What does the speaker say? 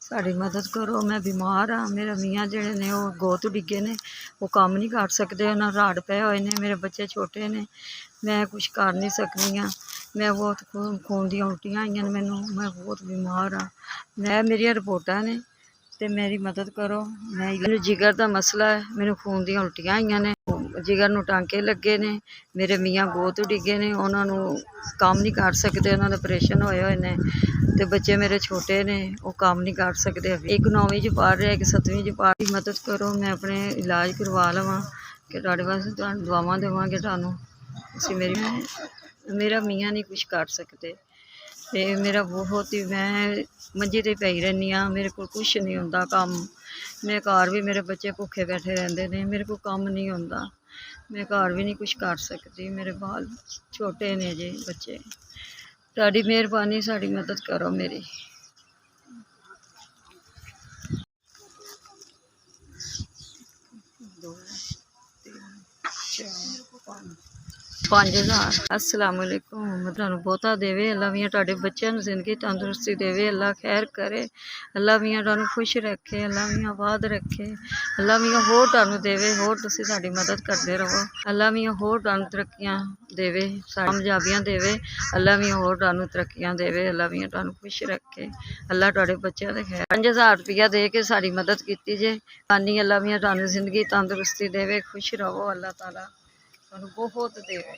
ਸਾਡੀ ਮਦਦ ਕਰੋ। ਮੈਂ ਬਿਮਾਰ ਹਾਂ। ਮੇਰੇ ਮੀਆਂ ਜਿਹੜੇ ਨੇ ਉਹ ਗੋਤ ਡਿੱਗੇ ਨੇ, ਉਹ ਕੰਮ ਨਹੀਂ ਕਰ ਸਕਦੇ, ਉਹਨਾਂ ਰਾੜ ਪਏ ਹੋਏ ਨੇ। ਮੇਰੇ ਬੱਚੇ ਛੋਟੇ ਨੇ, ਮੈਂ ਕੁਛ ਕਰ ਨਹੀਂ ਸਕਦੀ ਹਾਂ। ਮੈਂ ਬਹੁਤ ਖੂਨ ਦੀਆਂ ਉਲਟੀਆਂ ਆਈਆਂ ਨੇ ਮੈਨੂੰ, ਮੈਂ ਬਹੁਤ ਬਿਮਾਰ ਹਾਂ। ਮੇਰੀਆਂ ਰਿਪੋਰਟਾਂ ਨੇ ਅਤੇ ਮੇਰੀ ਮਦਦ ਕਰੋ। ਮੈਨੂੰ ਜਿਗਰ ਦਾ ਮਸਲਾ ਹੈ, ਮੈਨੂੰ ਖੂਨ ਦੀਆਂ ਉਲਟੀਆਂ ਆਈਆਂ ਨੇ, ਜਿਗਰ ਨੂੰ ਟਾਂਕੇ ਲੱਗੇ ਨੇ। ਮੇਰੇ ਮੀਆਂ ਗੋਤ ਡਿੱਗੇ ਨੇ, ਉਹਨਾਂ ਨੂੰ ਕੰਮ ਨਹੀਂ ਕਰ ਸਕਦੇ, ਉਹਨਾਂ ਦੇ ਆਪਰੇਸ਼ਨ ਹੋਏ ਹੋਏ ਨੇ ਅਤੇ ਬੱਚੇ ਮੇਰੇ ਛੋਟੇ ਨੇ, ਉਹ ਕੰਮ ਨਹੀਂ ਕਰ ਸਕਦੇ। ਇੱਕ 9ਵੀਂ 'ਚ ਪੜ੍ਹ ਰਿਹਾ, ਇੱਕ 7ਵੀਂ 'ਚ ਪੜ੍ਹ ਰਿਹਾ। ਮਦਦ ਕਰੋ, ਮੈਂ ਆਪਣੇ ਇਲਾਜ ਕਰਵਾ ਲਵਾਂ ਕਿ ਤੁਹਾਡੇ ਵਾਸਤੇ ਤੁਹਾਨੂੰ ਦੁਆਵਾਂ ਦੇਵਾਂਗੇ। ਤੁਹਾਨੂੰ ਅਸੀਂ ਮੇਰਾ ਮੀਆਂ ਨਹੀਂ ਕੁਛ ਕਰ ਸਕਦੇ ਅਤੇ ਮੇਰਾ ਬਹੁਤ ਹੀ ਮੈਂ ਮੰਜੇ 'ਤੇ ਪਈ ਰਹਿੰਦੀ ਹਾਂ। ਮੇਰੇ ਕੋਲ ਕੁਛ ਨਹੀਂ ਹੁੰਦਾ ਕੰਮ। ਮੇਰੇ ਘਰ ਵੀ ਮੇਰੇ ਬੱਚੇ ਭੁੱਖੇ ਬੈਠੇ ਰਹਿੰਦੇ ਨੇ, ਮੇਰੇ ਕੋਲ ਕੰਮ ਨਹੀਂ ਹੁੰਦਾ। ਮੈਂ ਘਰ ਵੀ ਨਹੀਂ ਕੁਛ ਕਰ ਸਕਦੀ, ਮੇਰੇ ਬਾਲ ਛੋਟੇ ਨੇ ਜੇ ਬੱਚੇ। ਤੁਹਾਡੀ ਮਿਹਰਬਾਨੀ, ਸਾਡੀ ਮਦਦ ਕਰੋ ਮੇਰੀ। ਦੋ, ਤਿੰਨ, ਚਾਰ, 5,000। अस्सलाम वालेकुम। ਤੁਹਾਨੂੰ ਬਹੁਤਾ ਦੇਵੇ ਅੱਲਾ ਮੀਆਂ, ਤੁਹਾਡੇ ਬੱਚਿਆਂ ਨੂੰ ਜ਼ਿੰਦਗੀ ਤੰਦਰੁਸਤੀ ਦੇਵੇ, ਅੱਲਾ ਖੈਰ ਕਰੇ, ਅੱਲਾ ਮੀਆਂ ਤੁਹਾਨੂੰ ਖੁਸ਼ ਰੱਖੇ, ਅੱਲਾ ਮੀਆਂ ਆਬਾਦ ਰੱਖੇ, ਅੱਲਾ ਮੀਆਂ ਹੋਰ ਤੁਹਾਨੂੰ ਦੇਵੇ, ਹੋਰ ਤੁਸੀਂ ਸਾਡੀ ਮਦਦ ਕਰਦੇ ਰਹੋ। ਅੱਲਾ ਮੀਆਂ ਹੋਰ ਤੁਹਾਨੂੰ ਤਰੱਕੀਆਂ ਦੇਵੇ, ਕਾਮਯਾਬੀਆਂ ਦੇਵੇ, ਅੱਲਾ ਮੀਆਂ ਹੋਰ ਤੁਹਾਨੂੰ ਤਰੱਕੀਆਂ ਦੇਵੇ, ਅੱਲਾ ਮੀਆਂ ਤੁਹਾਨੂੰ ਖੁਸ਼ ਰੱਖੇ, ਅੱਲਾ ਤੁਹਾਡੇ ਬੱਚਿਆਂ ਦੇ ਖੈਰ। 5,000 ਰੁਪਇਆ ਦੇ ਕੇ ਸਾਡੀ ਮਦਦ ਕੀਤੀ ਜੇ। ਨਾਨੀ ਅੱਲਾ ਮੀਆਂ ਤੁਹਾਨੂੰ ਜ਼ਿੰਦਗੀ ਤੰਦਰੁਸਤੀ ਦੇਵੇ, ਖੁਸ਼ ਰਹੋ, ਅੱਲਾ ਤਾਲਾ ਤੁਹਾਨੂੰ ਬਹੁਤ ਦੇਵੇ।